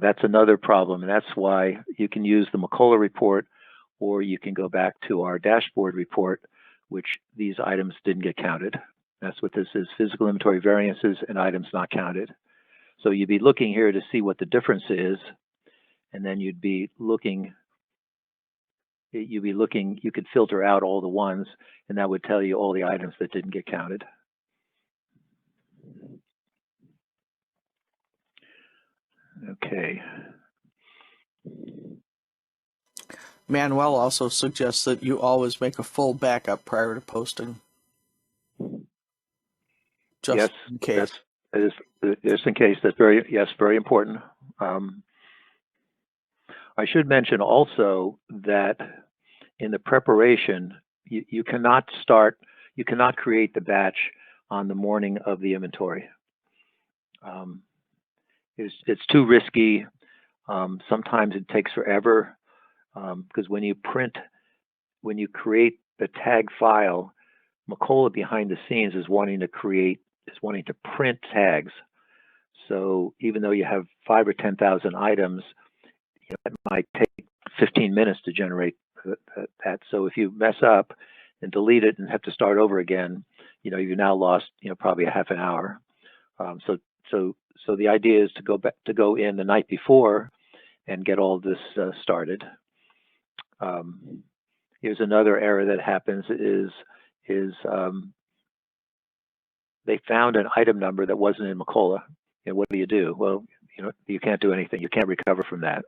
that's another problem, and that's why you can use the Macola report, or you can go back to our dashboard report, which these items didn't get counted. That's what this is: physical inventory variances and items not counted. So you'd be looking here to see what the difference is, and then you could filter out all the ones, and that would tell you all the items that didn't get counted. Okay.
Manuel also suggests that you always make a full backup prior to posting. Just in case.
Just in case. That's very important. I should mention also that in the preparation, you cannot create the batch on the morning of the inventory. It's too risky. Sometimes it takes forever, because when you create the tag file, Macola behind the scenes is wanting to print tags. So even though you have 5,000 or 10,000 items, it might take 15 minutes to generate that. So if you mess up and delete it and have to start over again, you've now lost probably a half an hour. So the idea is to go in the night before and get all this started. Here's another error that happens is they found an item number that wasn't in Macola. And what do? Well, you can't do anything. You can't recover from that.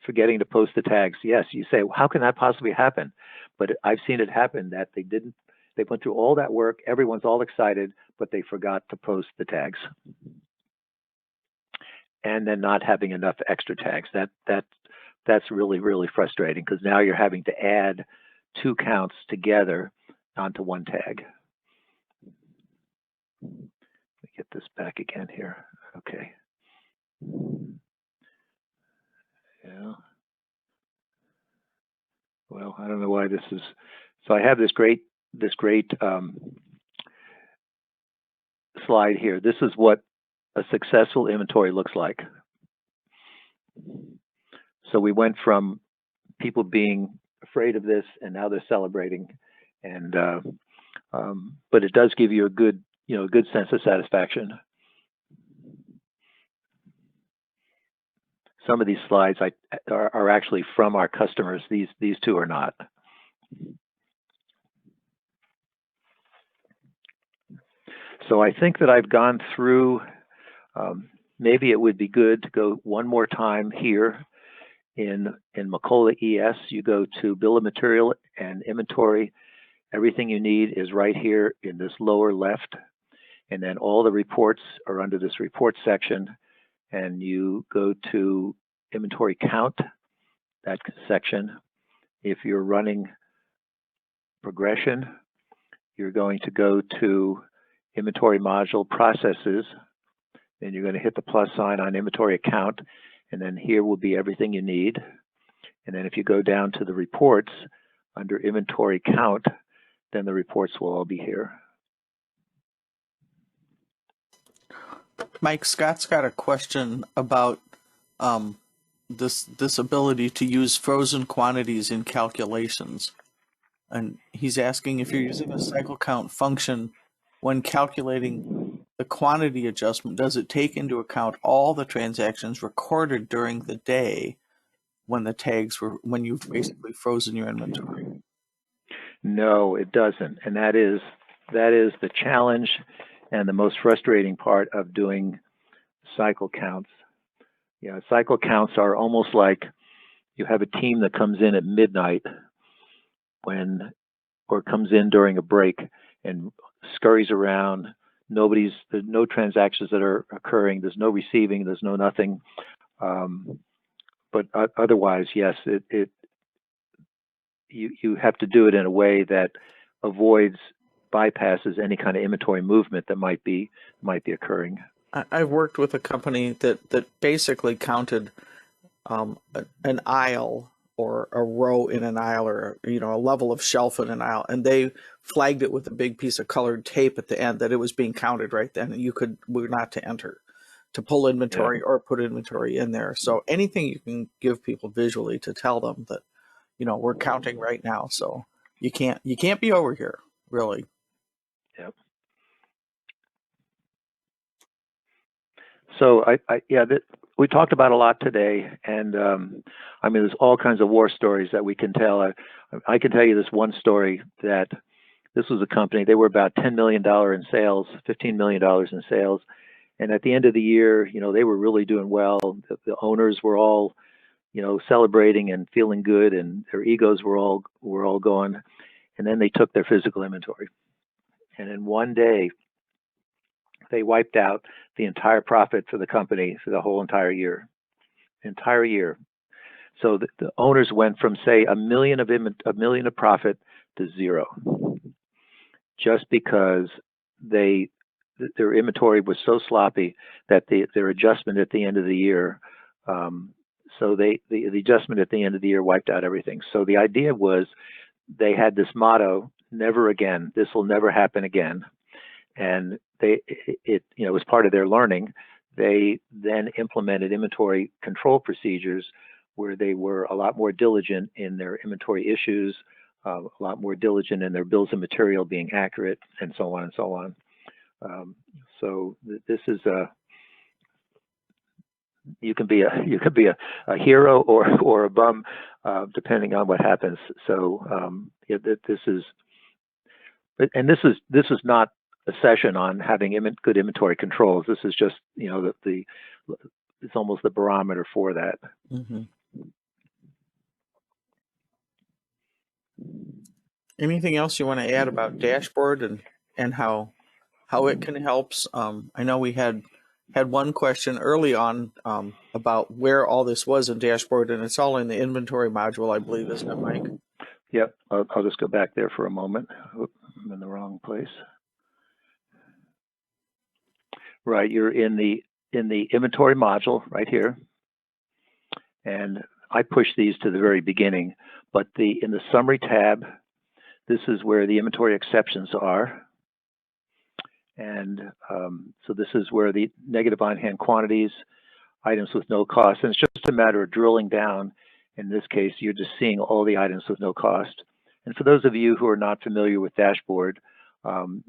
Forgetting to post the tags. Yes, you say, well, how can that possibly happen? But I've seen it happen that they went through all that work. Everyone's all excited, but they forgot to post the tags. And then not having enough extra tags. That's really, really frustrating, because now you're having to add 2 counts together onto 1 tag. Let me get this back again here. Okay. Yeah. Well, I don't know why this is. So I have this great slide here. This is what a successful inventory looks like. So we went from people being afraid of this, and now they're celebrating. And but it does give you a good sense of satisfaction. Some of these slides are actually from our customers. These 2 are not. So I think that I've gone through. Maybe it would be good to go one more time here in Macola ES. You go to Bill of Material and Inventory. Everything you need is right here in this lower left. And then all the reports are under this report section. And you go to Inventory Count, that section. If you're running progression, you're going to go to Inventory Module Processes, and you're going to hit the plus sign on Inventory Account, and then here will be everything you need. And then if you go down to the reports under Inventory Count, then the reports will all be here.
Mike, Scott's got a question about this ability to use frozen quantities in calculations. And he's asking if you're using a cycle count function when calculating the quantity adjustment, does it take into account all the transactions recorded during the day when the tags were, when you've basically frozen your inventory?
No, it doesn't. And that is the challenge and the most frustrating part of doing cycle counts. Yeah, cycle counts are almost like you have a team that comes in at midnight or comes in during a break and scurries around. There's no transactions that are occurring. There's no receiving. There's no nothing. But otherwise, yes, you have to do it in a way that bypasses any kind of inventory movement that might be occurring.
I've worked with a company that basically counted an aisle or a row in an aisle, or a level of shelf in an aisle, and they flagged it with a big piece of colored tape at the end that it was being counted right then, and were not to enter, to pull inventory or put inventory in there. So anything you can give people visually to tell them that we're counting right now, so you can't be over here, really.
Yep. So we talked about a lot today, and there's all kinds of war stories that we can tell. I can tell you this one story, that this was a company. They were about $10 million in sales, $15 million in sales, and at the end of the year, they were really doing well. The owners were all, celebrating and feeling good, and their egos were all going. And then they took their physical inventory, and in one day, they wiped out the entire profit for the company for the whole entire year. So the owners went from, say, a million of profit to zero, just because their inventory was so sloppy that their adjustment at the end of the year. So the adjustment at the end of the year wiped out everything. So the idea was, they had this motto: never again. This will never happen again. And it was part of their learning. They then implemented inventory control procedures where they were a lot more diligent in their inventory issues, a lot more diligent in their bills of material being accurate, and so on and so on. So this is you can be a hero or a bum, depending on what happens. So this is not a session on having good inventory controls. This is just it's almost the barometer for that.
Mm-hmm. Anything else you want to add about dashboard and how it can help? I know we had one question early on about where all this was in dashboard, and it's all in the inventory module, I believe, isn't it, Mike?
Yep. I'll just go back there for a moment. I'm in the wrong place. Right, you're in the inventory module right here, and I push these to the very beginning. But in the summary tab, this is where the inventory exceptions are. And so this is where the negative on-hand quantities, items with no cost, and it's just a matter of drilling down. In this case, you're just seeing all the items with no cost. And for those of you who are not familiar with dashboard,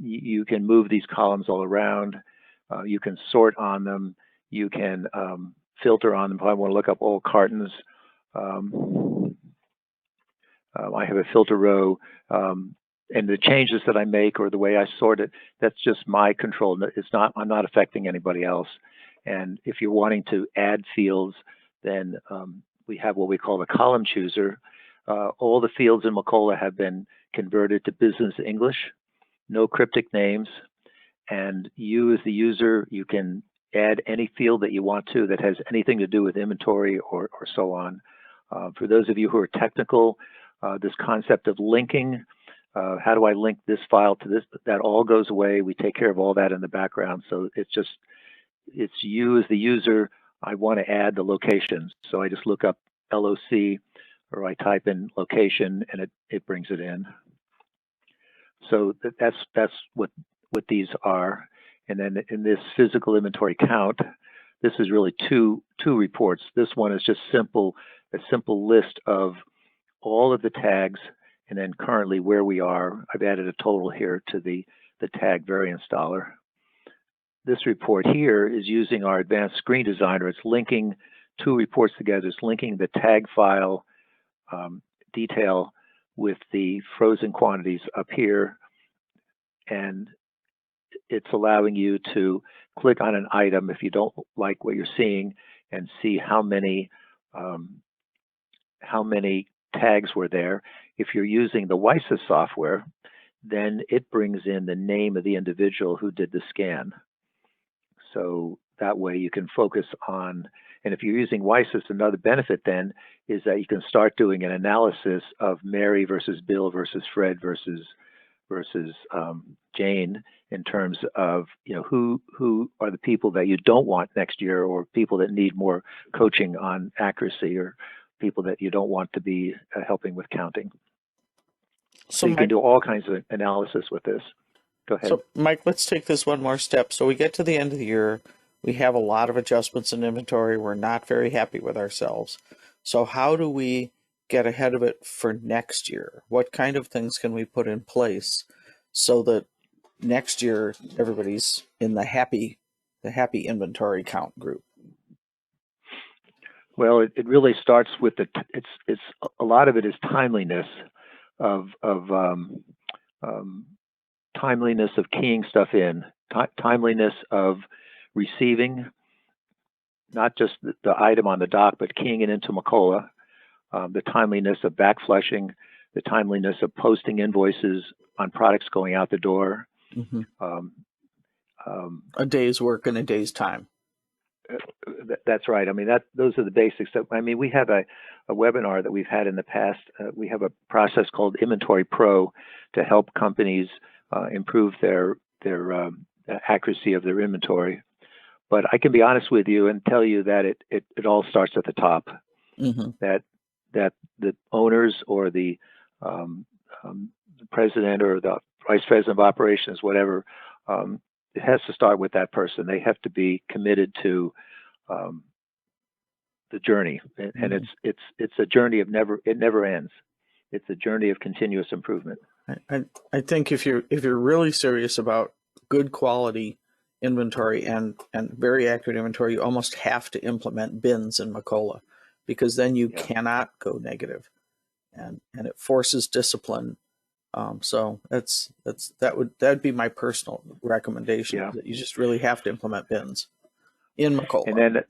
you can move these columns all around. You can sort on them. You can filter on them. If I want to look up all cartons, I have a filter row, and the changes that I make or the way I sort it, that's just my control. I'm not affecting anybody else. And if you're wanting to add fields, then we have what we call the column chooser. All the fields in Macola have been converted to business English, no cryptic names. And you, as the user, you can add any field that you want to that has anything to do with inventory or so on. For those of you who are technical, this concept of linking, how do I link this file to this? That all goes away. We take care of all that in the background. So it's you as the user. I want to add the locations. So I just look up LOC, or I type in location, and it brings it in. So that's what these are. And then in this physical inventory count, this is really two reports. This one is just a simple list of all of the tags and then currently where we are. I've added a total here to the tag variance dollar. This report here is using our advanced screen designer. It's linking two reports together. It's linking the tag file detail with the frozen quantities up here, and it's allowing you to click on an item if you don't like what you're seeing and see how many tags were there. If you're using the WISA software, then it brings in the name of the individual who did the scan. So that way you can focus on, and if you're using WISA, another benefit then is that you can start doing an analysis of Mary versus Bill versus Fred versus Jane in terms of, you know, who are the people that you don't want next year, or people that need more coaching on accuracy, or people that you don't want to be helping with counting. So you can do all kinds of analysis with this. Go ahead.
So Mike, let's take this one more step. So we get to the end of the year, we have a lot of adjustments in inventory. We're not very happy with ourselves. So how do we get ahead of it for next year? What kind of things can we put in place so that next year everybody's in the happy inventory count group?
Well, it really starts with it's a lot of it is timeliness of timeliness of keying stuff in, timeliness of receiving not just the item on the dock, but keying it into Macola, the timeliness of backflushing, the timeliness of posting invoices on products going out the door.
A day's work in a day's time.
That's right. I mean, those are the basics. I mean, we have a webinar that we've had in the past. We have a process called Inventory Pro to help companies improve their accuracy of their inventory. But I can be honest with you and tell you that it all starts at the top. That the owners or the president or the vice president of operations, whatever, it has to start with that person. They have to be committed to the journey, and it's a journey of it never ends. It's a journey of continuous improvement.
I think if you're really serious about good quality inventory and very accurate inventory, you almost have to implement bins in Macola, because then you cannot go negative, and it forces discipline. So that'd be my personal recommendation. That you just really have to implement bins in Macola.
And then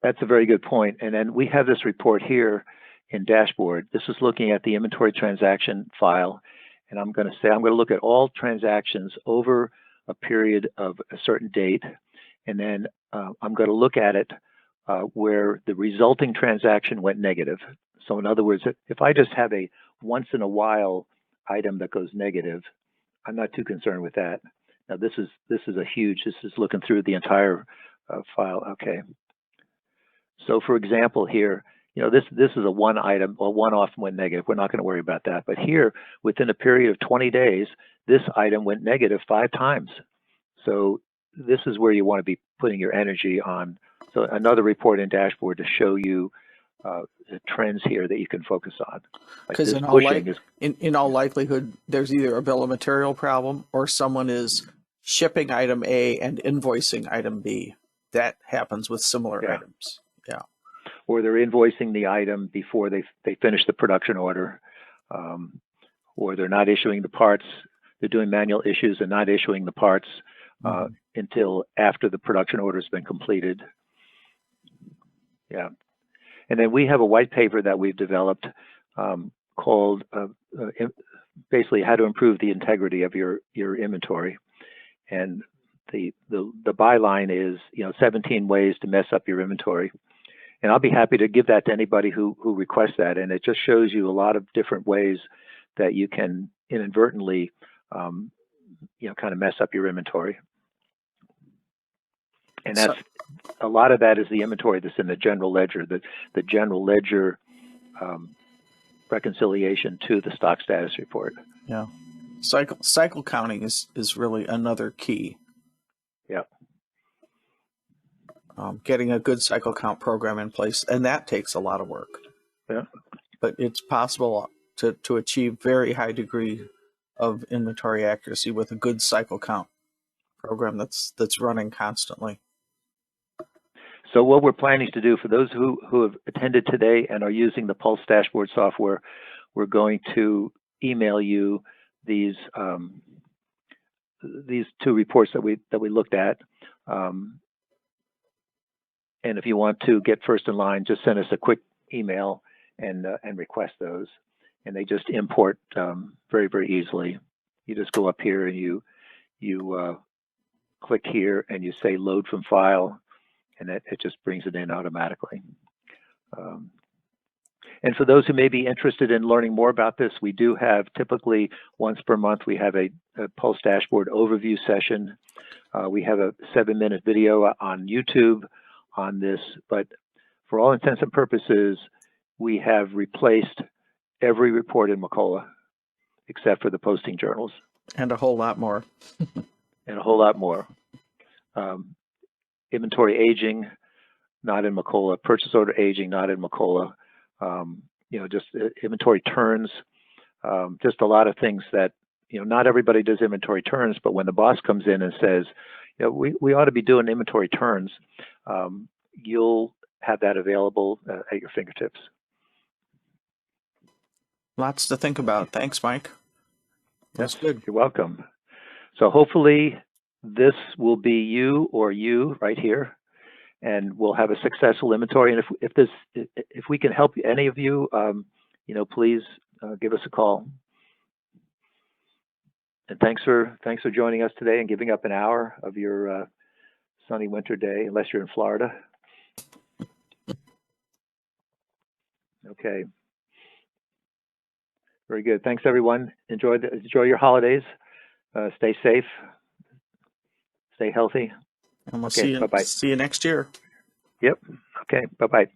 that's a very good point. And then we have this report here in dashboard. This is looking at the inventory transaction file, and I'm going to look at all transactions over a period of a certain date, and then I'm going to look at it where the resulting transaction went negative. So in other words, if I just have a once in a while item that goes negative, I'm not too concerned with that. Now this is looking through the entire file. Okay. So for example here, you know, this is a one item, or one-off went negative. We're not going to worry about that. But here, within a period of 20 days, this item went negative 5 times. So this is where you want to be putting your energy on. So another report in dashboard to show you the trends here that you can focus on.
Because in all likelihood, there's either a bill of material problem or someone is shipping item A and invoicing item B. That happens with similar items. Yeah.
Or they're invoicing the item before they finish the production order, or they're not issuing the parts. They're doing manual issues and not issuing the parts until after the production order has been completed. Yeah. And then we have a white paper that we've developed called basically how to improve the integrity of your inventory. And the byline is, 17 ways to mess up your inventory. And I'll be happy to give that to anybody who requests that. And it just shows you a lot of different ways that you can inadvertently, kind of mess up your inventory. And that's a lot of that is the inventory that's in the general ledger, the general ledger reconciliation to the stock status report.
Yeah, cycle counting is really another key.
Yeah.
Getting a good cycle count program in place, and that takes a lot of work.
Yeah.
But it's possible to achieve very high degree of inventory accuracy with a good cycle count program that's running constantly.
So what we're planning to do for those who have attended today and are using the Pulse dashboard software, we're going to email you these two reports that we looked at. And if you want to get first in line, just send us a quick email and request those. And they just import very, very easily. You just go up here and you click here and you say load from file, and it just brings it in automatically. And for those who may be interested in learning more about this, we do have typically once per month, we have a Pulse dashboard overview session. We have a 7-minute video on YouTube on this, but for all intents and purposes, we have replaced every report in Macola except for the posting journals.
And a whole lot more.
And a whole lot more. Inventory aging, not in Macola. Purchase order aging, not in Macola. Just inventory turns, just a lot of things that, not everybody does inventory turns, but when the boss comes in and says, we ought to be doing inventory turns, you'll have that available at your fingertips.
Lots to think about. Thanks, Mike. That's good.
You're welcome. So hopefully this will be you or you right here, and we'll have a successful inventory. And if we can help any of you, please give us a call. And thanks for joining us today and giving up an hour of your sunny winter day, unless you're in Florida. Okay. Very good. Thanks, everyone. Enjoy your holidays. Stay safe. Stay healthy.
And we'll see you next year.
Yep. Okay. Bye-bye.